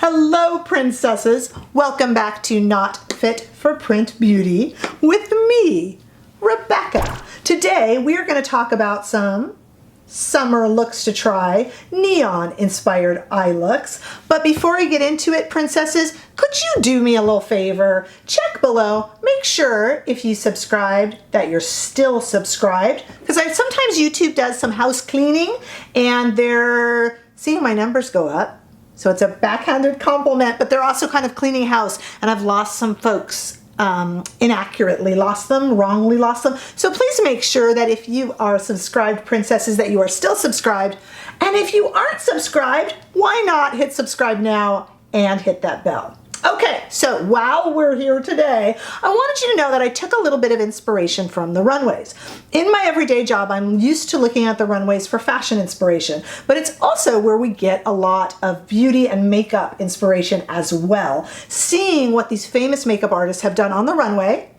Hello, princesses. Welcome back to Not Fit for Print Beauty with me, Rebecca. Today, we are going to talk about some summer looks to try, neon-inspired eye looks. But before I get into it, princesses, could you do me a little favor? Check below, make sure if you subscribed that you're still subscribed, because sometimes YouTube does some house cleaning and they're seeing my numbers go up. So it's a backhanded compliment, but they're also kind of cleaning house, and I've lost some folks inaccurately wrongly lost them. So please make sure that if you are subscribed princesses that you are still subscribed. And if you aren't subscribed, why not hit subscribe now and hit that bell? Okay, so while we're here today, I wanted you to know that I took a little bit of inspiration from the runways. In my everyday job, I'm used to looking at the runways for fashion inspiration, but it's also where we get a lot of beauty and makeup inspiration as well. Seeing what these famous makeup artists have done on the runway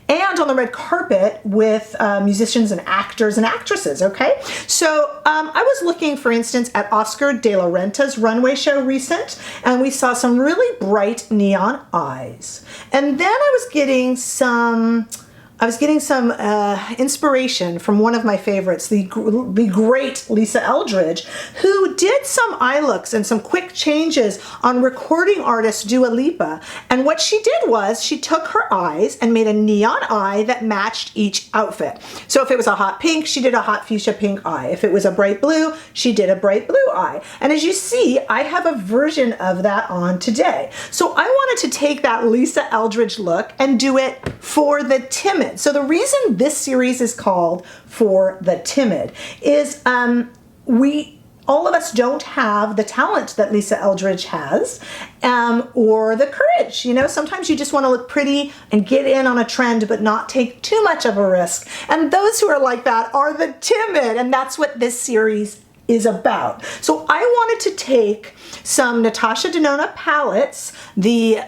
and on the red carpet with musicians and actors and actresses, okay? So I was looking, for instance, at Oscar de la Renta's runway show recent, and we saw some really bright neon eyes. And then I was getting some inspiration from one of my favorites, the great Lisa Eldridge, who did some eye looks and some quick changes on recording artist Dua Lipa. And what she did was she took her eyes and made a neon eye that matched each outfit. So if it was a hot pink, she did a hot fuchsia pink eye. If it was a bright blue, she did a bright blue eye. And as you see, I have a version of that on today. So I wanted to take that Lisa Eldridge look and do it for the timid. So the reason this series is called For the Timid is all of us don't have the talent that Lisa Eldridge has or the courage. You know, sometimes you just want to look pretty and get in on a trend but not take too much of a risk. And those who are like that are the timid, and that's what this series is about. So I wanted to take some Natasha Denona palettes, the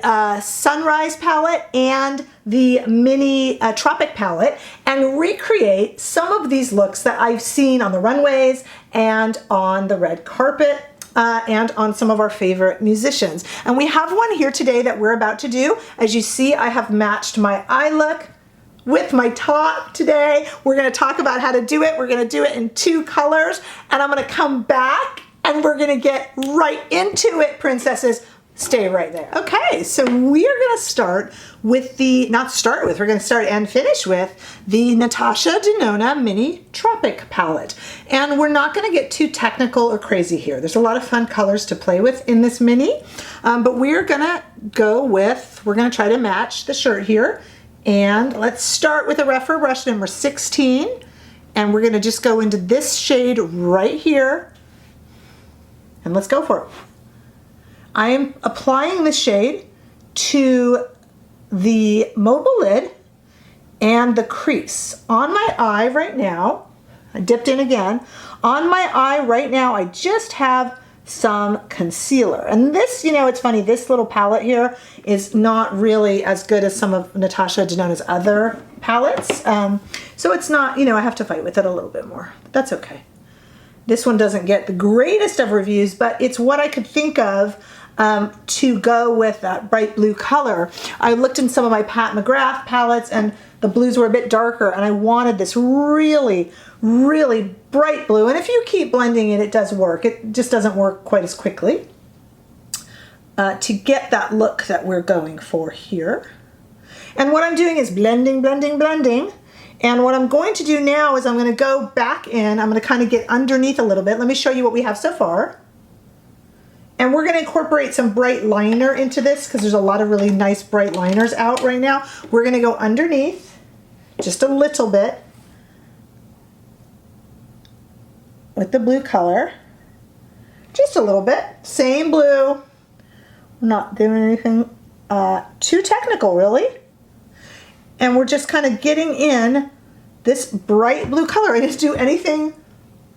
Sunrise palette and the mini Tropic palette, and recreate some of these looks that I've seen on the runways and on the red carpet and on some of our favorite musicians. And we have one here today that we're about to do. As you see, I have matched my eye look with my top today. We're going to talk about how to do it. We're going to do it in 2 colors, and I'm going to come back and we're going to get right into it, princesses. Stay right there. Okay, so we are going to start with we're going to start and finish with the Natasha Denona Mini Tropic palette. And we're not going to get too technical or crazy here. There's a lot of fun colors to play with in this mini, but we're going to try to match the shirt here. And let's start with a Rephr brush number 16, and we're going to just go into this shade right here, and let's go for it. I am applying the shade to the mobile lid and the crease. On my eye right now, I dipped in again, on my eye right now I just have some concealer. And this, you know, it's funny, this little palette here is not really as good as some of Natasha Denona's other palettes. So it's not, you know, I have to fight with it a little bit more. But that's okay. This one doesn't get the greatest of reviews, but it's what I could think of to go with that bright blue color. I looked in some of my Pat McGrath palettes and the blues were a bit darker, and I wanted this really, really bright blue. And if you keep blending it, it does work. It just doesn't work quite as quickly to get that look that we're going for here. And what I'm doing is blending, blending, blending. And what I'm going to do now is I'm going to go back in. I'm going to kind of get underneath a little bit. Let me show you what we have so far. And we're going to incorporate some bright liner into this because there's a lot of really nice bright liners out right now. We're going to go underneath just a little bit with the blue color. Just a little bit. Same blue. I'm not doing anything too technical, really. And we're just kind of getting in this bright blue color. I didn't do anything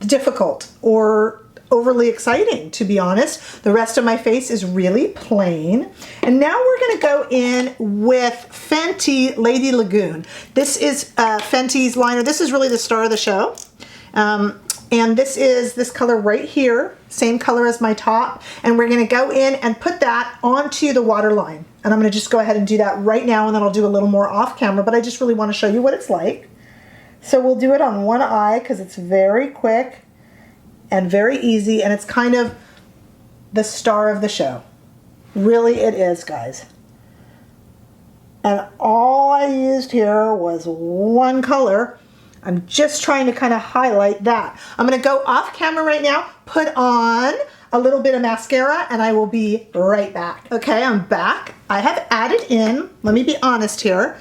difficult or overly exciting, to be honest. The rest of my face is really plain. And now we're going to go in with Fenty Lady Lagoon. This is Fenty's liner. This is really the star of the show. And this is this color right here, same color as my top. And we're gonna go in and put that onto the waterline. And I'm gonna just go ahead and do that right now, and then I'll do a little more off camera, but I just really wanna show you what it's like. So we'll do it on one eye because it's very quick and very easy, and it's kind of the star of the show. Really it is, guys. And all I used here was one color. I'm just trying to kind of highlight that. I'm gonna go off camera right now, put on a little bit of mascara, and I will be right back. Okay, I'm back. I have added in, let me be honest here,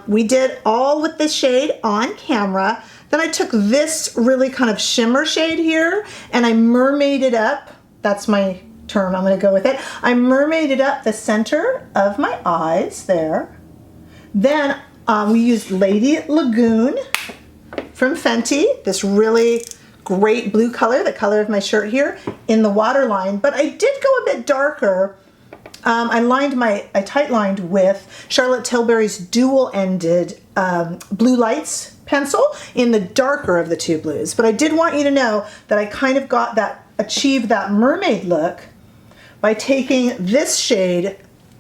we did all with this shade on camera. Then I took this really kind of shimmer shade here, and I mermaided up, that's my term, I'm gonna go with it. I mermaided up the center of my eyes there. Then we used Lady Lagoon from Fenty, this really great blue color, the color of my shirt here, in the waterline. But I did go a bit darker. I tight lined with Charlotte Tilbury's dual-ended Blue Lights pencil in the darker of the two blues. But I did want you to know that I kind of achieved that mermaid look by taking this shade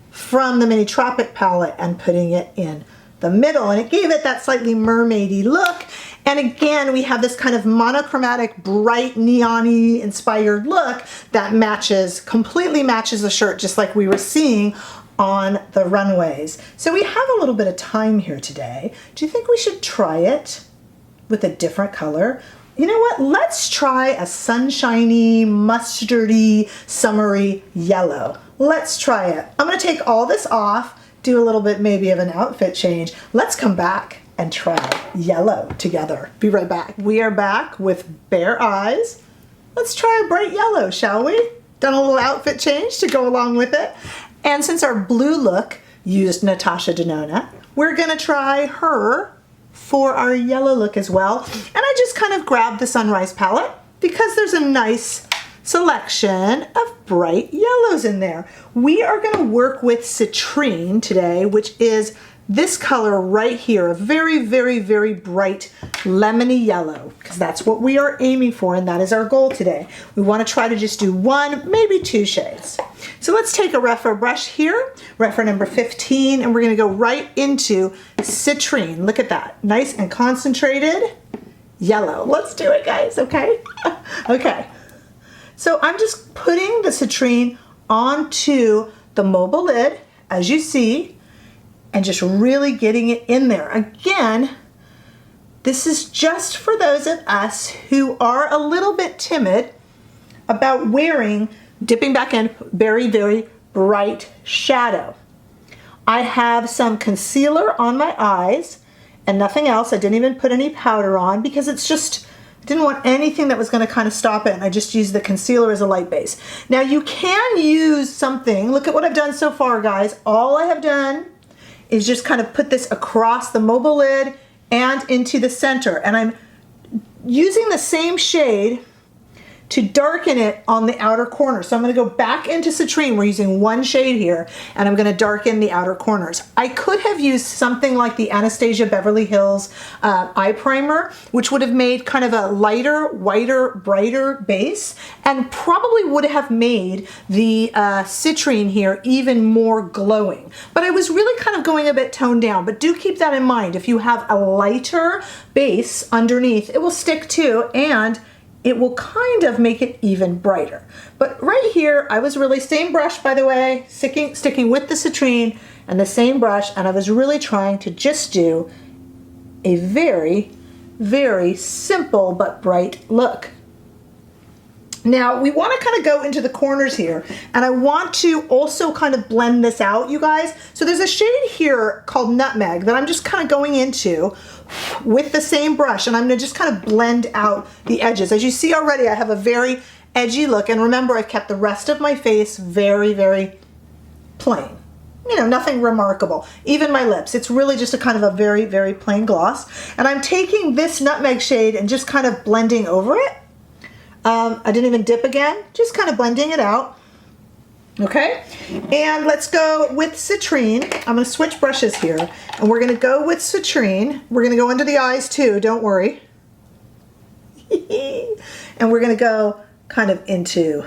from the mini Tropic palette and putting it in the middle, and it gave it that slightly mermaidy look. And again, we have this kind of monochromatic, bright, neon-y inspired look that completely matches the shirt, just like we were seeing on the runways. So we have a little bit of time here today. Do you think we should try it with a different color? You know what? Let's try a sunshiny, mustardy, summery yellow. Let's try it. I'm gonna take all this off, do a little bit maybe of an outfit change. Let's come back and try yellow together. Be right back. We are back with bare eyes. Let's try a bright yellow, shall we? Done a little outfit change to go along with it. And since our blue look used Natasha Denona, we're gonna try her for our yellow look as well. And I just kind of grabbed the Sunrise palette because there's a nice selection of bright yellows in there. We are gonna work with Citrine today, which is this color right here, a very, very, very bright lemony yellow, because that's what we are aiming for, and that is our goal today. We want to try to just do one, maybe two shades. So let's take a Rephr brush here, Rephr number 15, and we're going to go right into Citrine. Look at that, nice and concentrated yellow. Let's do it, guys, okay? Okay, so I'm just putting the Citrine onto the mobile lid, as you see, and just really getting it in there. Again, this is just for those of us who are a little bit timid about dipping back in very, very bright shadow. I have some concealer on my eyes and nothing else. I didn't even put any powder on because I didn't want anything that was going to kind of stop it, and I just used the concealer as a light base. Now you can use something, look at what I've done so far, guys. All I have done is just kind of put this across the mobile lid and into the center. And I'm using the same shade to darken it on the outer corner. So I'm gonna go back into Citrine. We're using one shade here, and I'm gonna darken the outer corners. I could have used something like the Anastasia Beverly Hills eye primer, which would have made kind of a lighter, whiter, brighter base, and probably would have made the Citrine here even more glowing. But I was really kind of going a bit toned down, but do keep that in mind. If you have a lighter base underneath, it will stick too, and it will kind of make it even brighter. But right here, I was really, same brush by the way, sticking with the Citrine and the same brush, and I was really trying to just do a very, very simple but bright look. Now we want to kind of go into the corners here, and I want to also kind of blend this out, you guys. So there's a shade here called Nutmeg that I'm just kind of going into with the same brush, and I'm going to just kind of blend out the edges. As you see already, I have a very edgy look, and remember, I've kept the rest of my face very, very plain. You know, nothing remarkable. Even my lips, it's really just a kind of a very, very plain gloss. And I'm taking this Nutmeg shade and just kind of blending over it. I didn't even dip again, just kind of blending it out. Okay, and let's go with Citrine. I'm going to switch brushes here, and we're going to go with Citrine. We're going to go under the eyes too, don't worry. And we're gonna go kind of into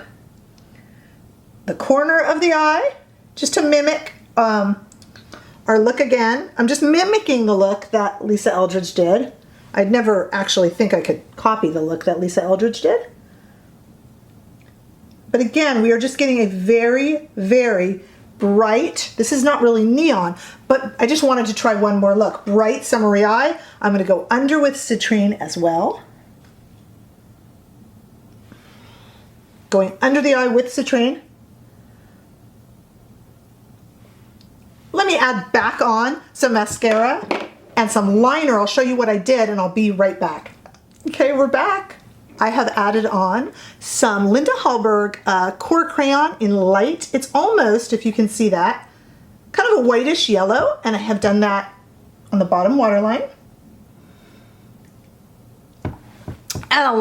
the corner of the eye, just to mimic our look again. I'm just mimicking the look that Lisa Eldridge did. I'd never actually think I could copy the look that Lisa Eldridge did. But again, we are just getting a very, very bright, this is not really neon, but I just wanted to try one more look. Bright summery eye. I'm gonna go under with citrine as well. Going under the eye with citrine. Let me add back on some mascara and some liner. I'll show you what I did and I'll be right back. Okay, we're back. I have added on some Linda Hallberg Core Crayon in light. It's almost, if you can see that, kind of a whitish yellow, and I have done that on the bottom waterline. And a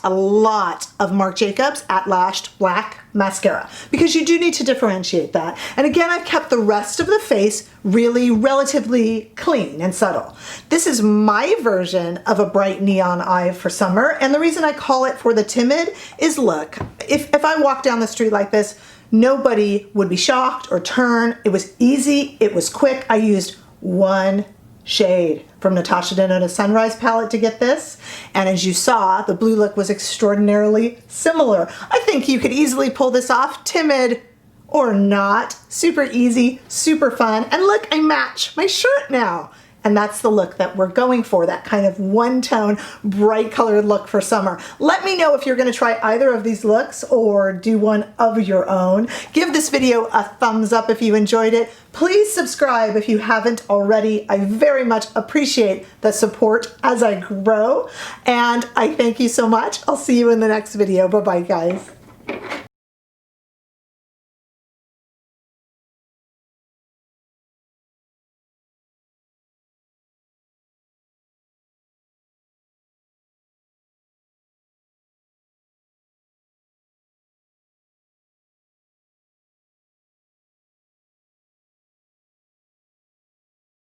lot of Marc Jacobs at Lash'd Black Mascara, because you do need to differentiate that. And again, I've kept the rest of the face really relatively clean and subtle. This is my version of a bright neon eye for summer, and the reason I call it for the timid is, look, if I walk down the street like this, nobody would be shocked or turn. It was easy, it was quick. I used one shade from Natasha Denona Sunrise palette to get this, and as you saw, the blue look was extraordinarily similar. I think you could easily pull this off, timid or not. Super easy, super fun, and look, I match my shirt now. And that's the look that we're going for, that kind of one-tone, bright colored look for summer. Let me know if you're gonna try either of these looks or do one of your own. Give this video a thumbs up if you enjoyed it. Please subscribe if you haven't already. I very much appreciate the support as I grow. And I thank you so much. I'll see you in the next video. Bye-bye, guys.